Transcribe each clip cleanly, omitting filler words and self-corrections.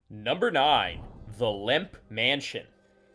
Number 9. The Lemp Mansion.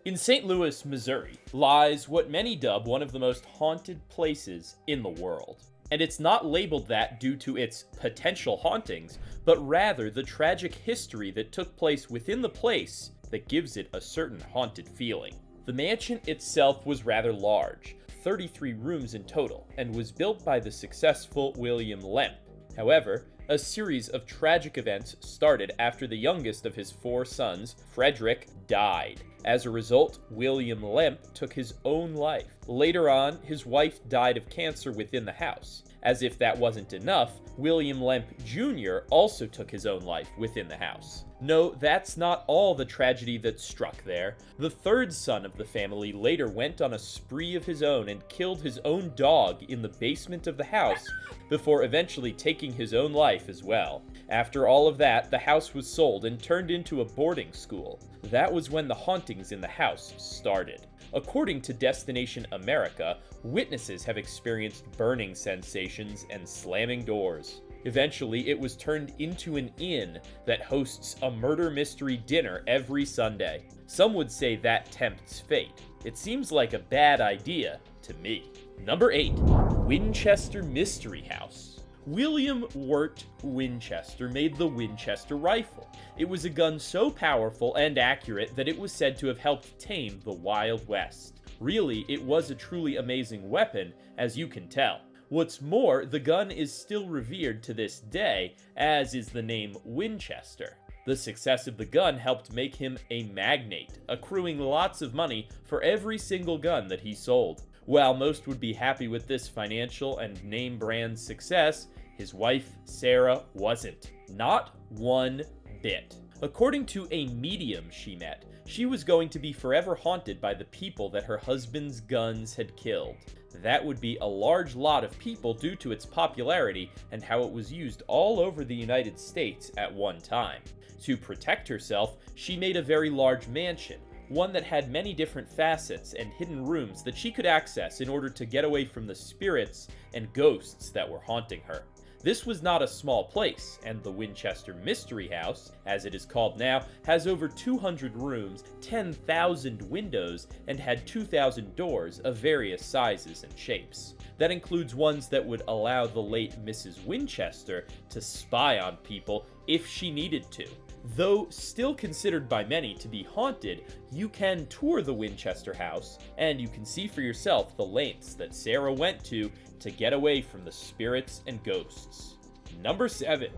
In St. Louis, Missouri, lies what many dub one of the most haunted places in the world. And it's not labeled that due to its potential hauntings, but rather the tragic history that took place within the place that gives it a certain haunted feeling. The mansion itself was rather large, 33 rooms in total, and was built by the successful William Lemp. However, a series of tragic events started after the youngest of his 4 sons, Frederick, died. As a result, William Lemp took his own life. Later on, his wife died of cancer within the house. As if that wasn't enough, William Lemp Jr. also took his own life within the house. No, that's not all the tragedy that struck there. The 3rd son of the family later went on a spree of his own and killed his own dog in the basement of the house before eventually taking his own life as well. After all of that, the house was sold and turned into a boarding school. That was when the hauntings in the house started. According to Destination America, witnesses have experienced burning sensations and slamming doors. Eventually, it was turned into an inn that hosts a murder mystery dinner every Sunday. Some would say that tempts fate. It seems like a bad idea to me. Number 8. Winchester Mystery House. William Wirt Winchester made the Winchester rifle. It was a gun so powerful and accurate that it was said to have helped tame the Wild West. Really, it was a truly amazing weapon, as you can tell. What's more, the gun is still revered to this day, as is the name Winchester. The success of the gun helped make him a magnate, accruing lots of money for every single gun that he sold. While most would be happy with this financial and name brand success, his wife, Sarah, wasn't. Not one bit. According to a medium she met, she was going to be forever haunted by the people that her husband's guns had killed. That would be a large lot of people due to its popularity and how it was used all over the United States at one time. To protect herself, she made a very large mansion, one that had many different facets and hidden rooms that she could access in order to get away from the spirits and ghosts that were haunting her. This was not a small place, and the Winchester Mystery House, as it is called now, has over 200 rooms, 10,000 windows, and had 2,000 doors of various sizes and shapes. That includes ones that would allow the late Mrs. Winchester to spy on people if she needed to. Though still considered by many to be haunted, you can tour the Winchester house, and you can see for yourself the lengths that Sarah went to get away from the spirits and ghosts. Number 7.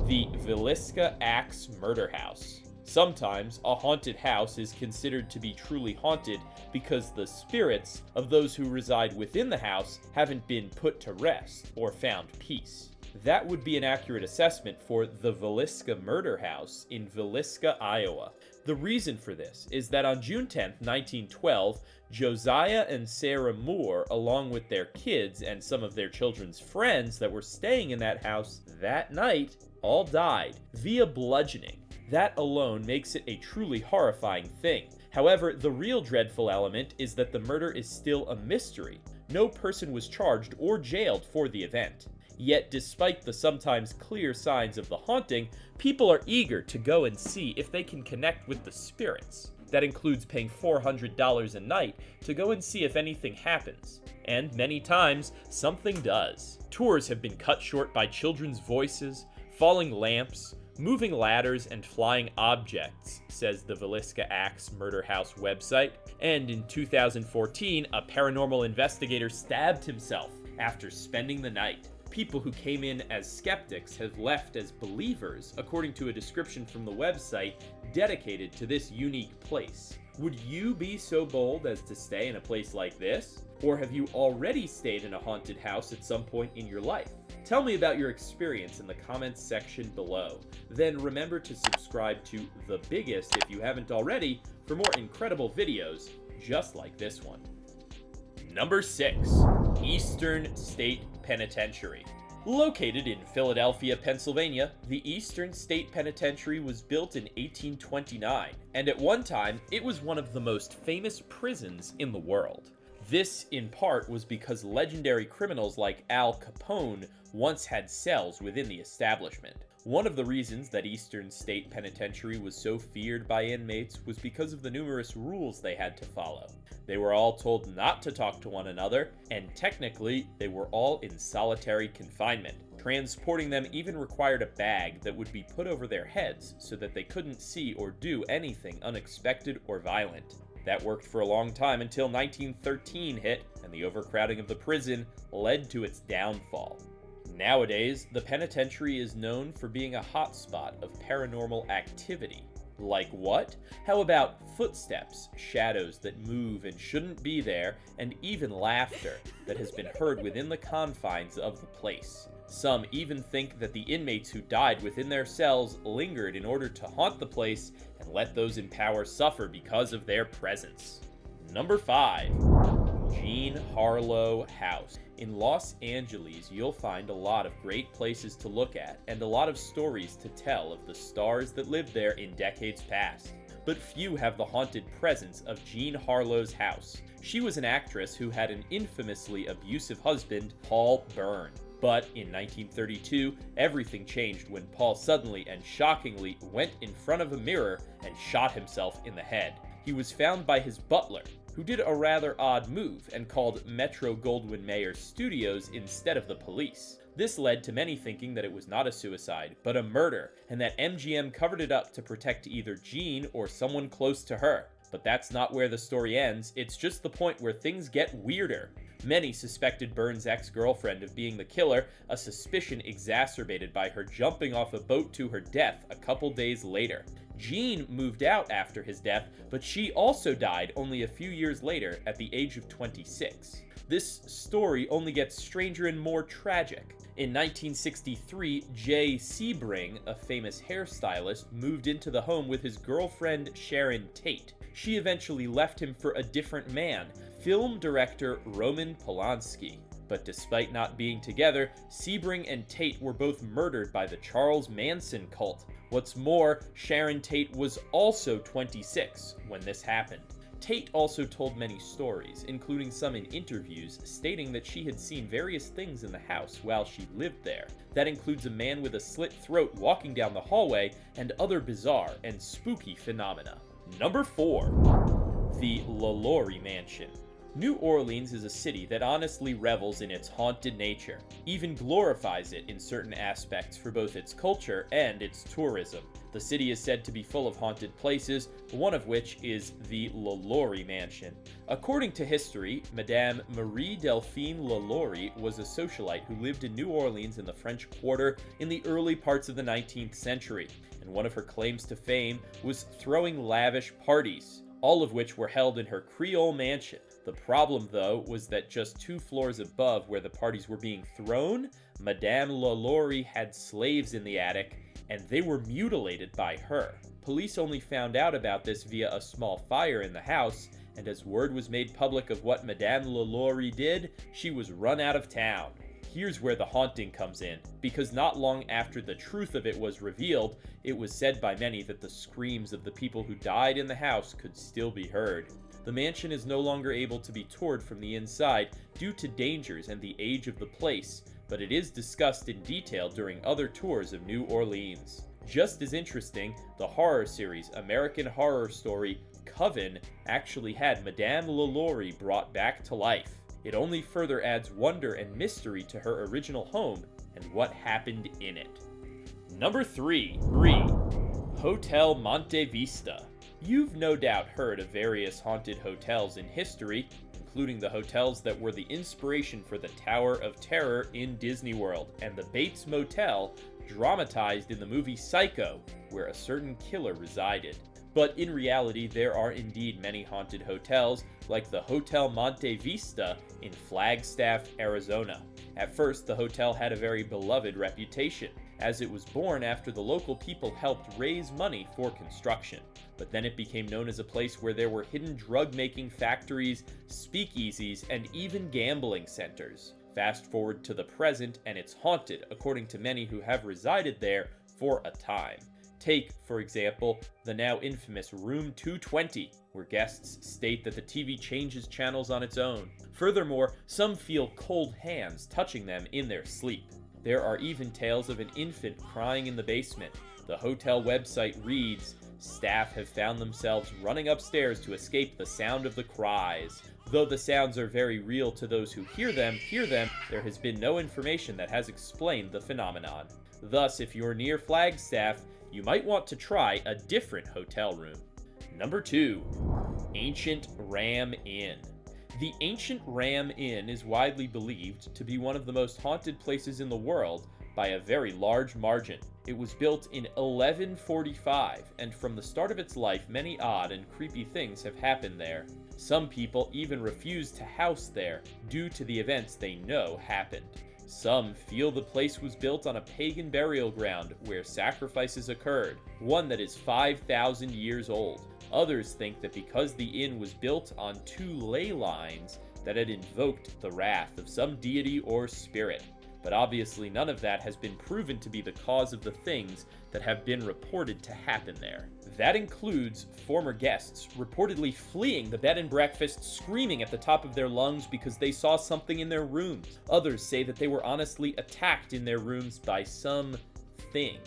The Villisca Axe Murder House. Sometimes a haunted house is considered to be truly haunted because the spirits of those who reside within the house haven't been put to rest or found peace. That would be an accurate assessment for the Villisca Murder House in Villisca, Iowa. The reason for this is that on June 10, 1912, Josiah and Sarah Moore, along with their kids and some of their children's friends that were staying in that house that night, all died via bludgeoning. That alone makes it a truly horrifying thing. However, the real dreadful element is that the murder is still a mystery. No person was charged or jailed for the event. Yet, despite the sometimes clear signs of the haunting, people are eager to go and see if they can connect with the spirits. That includes paying $400 a night to go and see if anything happens. And many times, something does. Tours have been cut short by children's voices, falling lamps, moving ladders, and flying objects, says the Villisca Axe Murder House website. And in 2014, a paranormal investigator stabbed himself after spending the night. People who came in as skeptics have left as believers, according to a description from the website dedicated to this unique place. Would you be so bold as to stay in a place like this? Or have you already stayed in a haunted house at some point in your life? Tell me about your experience in the comments section below. Then remember to subscribe to The Biggest if you haven't already for more incredible videos just like this one. Number 6. Eastern State Penitentiary. Located in Philadelphia, Pennsylvania, the Eastern State Penitentiary was built in 1829, and at one time, it was one of the most famous prisons in the world. This, in part, was because legendary criminals like Al Capone once had cells within the establishment. One of the reasons that Eastern State Penitentiary was so feared by inmates was because of the numerous rules they had to follow. They were all told not to talk to one another, and technically, they were all in solitary confinement. Transporting them even required a bag that would be put over their heads so that they couldn't see or do anything unexpected or violent. That worked for a long time until 1913 hit, and the overcrowding of the prison led to its downfall. Nowadays, the penitentiary is known for being a hotspot of paranormal activity. Like what? How about footsteps, shadows that move and shouldn't be there, and even laughter that has been heard within the confines of the place? Some even think that the inmates who died within their cells lingered in order to haunt the place and let those in power suffer because of their presence. Number 5. Jean Harlow House. In Los Angeles, you'll find a lot of great places to look at and a lot of stories to tell of the stars that lived there in decades past. But few have the haunted presence of Jean Harlow's house. She was an actress who had an infamously abusive husband, Paul Byrne. But in 1932, everything changed when Paul suddenly and shockingly went in front of a mirror and shot himself in the head. He was found by his butler, who did a rather odd move and called Metro-Goldwyn-Mayer Studios instead of the police. This led to many thinking that it was not a suicide, but a murder, and that MGM covered it up to protect either Jean or someone close to her. But that's not where the story ends, it's just the point where things get weirder. Many suspected Byrne's ex-girlfriend of being the killer, a suspicion exacerbated by her jumping off a boat to her death a couple days later. Jean moved out after his death, but she also died only a few years later at the age of 26. This story only gets stranger and more tragic. In 1963, Jay Sebring, a famous hairstylist, moved into the home with his girlfriend Sharon Tate. She eventually left him for a different man, film director Roman Polanski. But despite not being together, Sebring and Tate were both murdered by the Charles Manson cult. What's more, Sharon Tate was also 26 when this happened. Tate also told many stories, including some in interviews, stating that she had seen various things in the house while she lived there. That includes a man with a slit throat walking down the hallway and other bizarre and spooky phenomena. Number 4. The LaLaurie Mansion. New Orleans is a city that honestly revels in its haunted nature, even glorifies it in certain aspects for both its culture and its tourism. The city is said to be full of haunted places, one of which is the LaLaurie Mansion. According to history, Madame Marie Delphine LaLaurie was a socialite who lived in New Orleans in the French Quarter in the early parts of the 19th century, and one of her claims to fame was throwing lavish parties, all of which were held in her Creole mansion. The problem, though, was that just 2 floors above where the parties were being thrown, Madame LaLaurie had slaves in the attic, and they were mutilated by her. Police only found out about this via a small fire in the house, and as word was made public of what Madame LaLaurie did, she was run out of town. Here's where the haunting comes in, because not long after the truth of it was revealed, it was said by many that the screams of the people who died in the house could still be heard. The mansion is no longer able to be toured from the inside due to dangers and the age of the place, but it is discussed in detail during other tours of New Orleans. Just as interesting, the horror series American Horror Story Coven actually had Madame LaLaurie brought back to life. It only further adds wonder and mystery to her original home and what happened in it. Number 3. Hotel Monte Vista. You've no doubt heard of various haunted hotels in history, including the hotels that were the inspiration for the Tower of Terror in Disney World, and the Bates Motel, dramatized in the movie Psycho, where a certain killer resided. But in reality, there are indeed many haunted hotels, like the Hotel Monte Vista in Flagstaff, Arizona. At first, the hotel had a very beloved reputation, as it was born after the local people helped raise money for construction. But then it became known as a place where there were hidden drug-making factories, speakeasies, and even gambling centers. Fast forward to the present, and it's haunted, according to many who have resided there for a time. Take, for example, the now infamous Room 220, where guests state that the TV changes channels on its own. Furthermore, some feel cold hands touching them in their sleep. There are even tales of an infant crying in the basement. The hotel website reads, "Staff have found themselves running upstairs to escape the sound of the cries. Though the sounds are very real to those who hear them, there has been no information that has explained the phenomenon." Thus, if you're near Flagstaff, you might want to try a different hotel room. Number 2. Ancient Ram Inn. The Ancient Ram Inn is widely believed to be one of the most haunted places in the world by a very large margin. It was built in 1145, and from the start of its life, many odd and creepy things have happened there. Some people even refuse to house there due to the events they know happened. Some feel the place was built on a pagan burial ground where sacrifices occurred, one that is 5,000 years old. Others think that because the inn was built on 2 ley lines, that it invoked the wrath of some deity or spirit. But obviously none of that has been proven to be the cause of the things that have been reported to happen there. That includes former guests reportedly fleeing the bed and breakfast, screaming at the top of their lungs because they saw something in their rooms. Others say that they were honestly attacked in their rooms by some thing.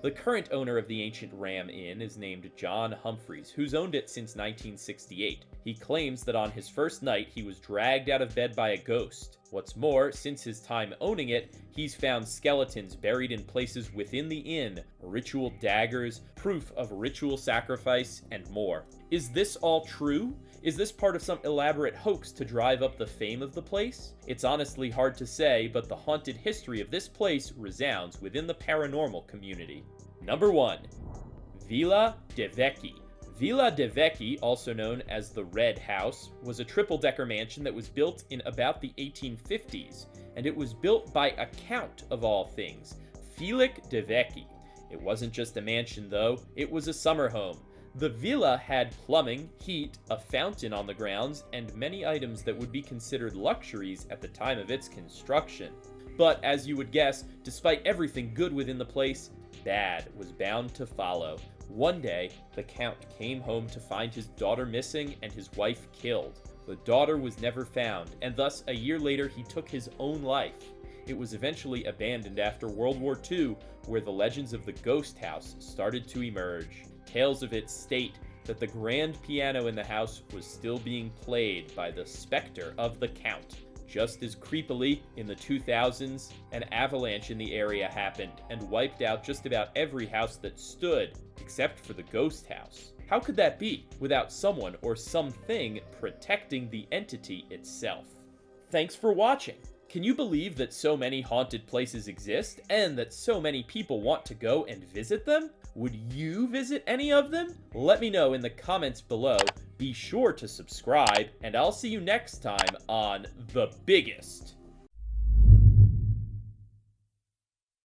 The current owner of the Ancient Ram Inn is named John Humphreys, who's owned it since 1968. He claims that on his first night, he was dragged out of bed by a ghost. What's more, since his time owning it, he's found skeletons buried in places within the inn, ritual daggers, proof of ritual sacrifice, and more. Is this all true? Is this part of some elaborate hoax to drive up the fame of the place? It's honestly hard to say, but the haunted history of this place resounds within the paranormal community. Number 1. Villa de Vecchi. Villa de Vecchi, also known as the Red House, was a triple-decker mansion that was built in about the 1850s, and it was built by a count of all things, Felix de Vecchi. It wasn't just a mansion though, it was a summer home. The villa had plumbing, heat, a fountain on the grounds, and many items that would be considered luxuries at the time of its construction. But as you would guess, despite everything good within the place, bad was bound to follow. One day, the Count came home to find his daughter missing and his wife killed. The daughter was never found, and thus a year later he took his own life. It was eventually abandoned after World War II, where the legends of the ghost house started to emerge. Tales of it state that the grand piano in the house was still being played by the specter of the Count. Just as creepily, in the 2000s, an avalanche in the area happened and wiped out just about every house that stood, except for the ghost house. How could that be without someone or something protecting the entity itself? Thanks for watching. Can you believe that so many haunted places exist and that so many people want to go and visit them? Would you visit any of them? Let me know in the comments below. Be sure to subscribe, and I'll see you next time on The Biggest.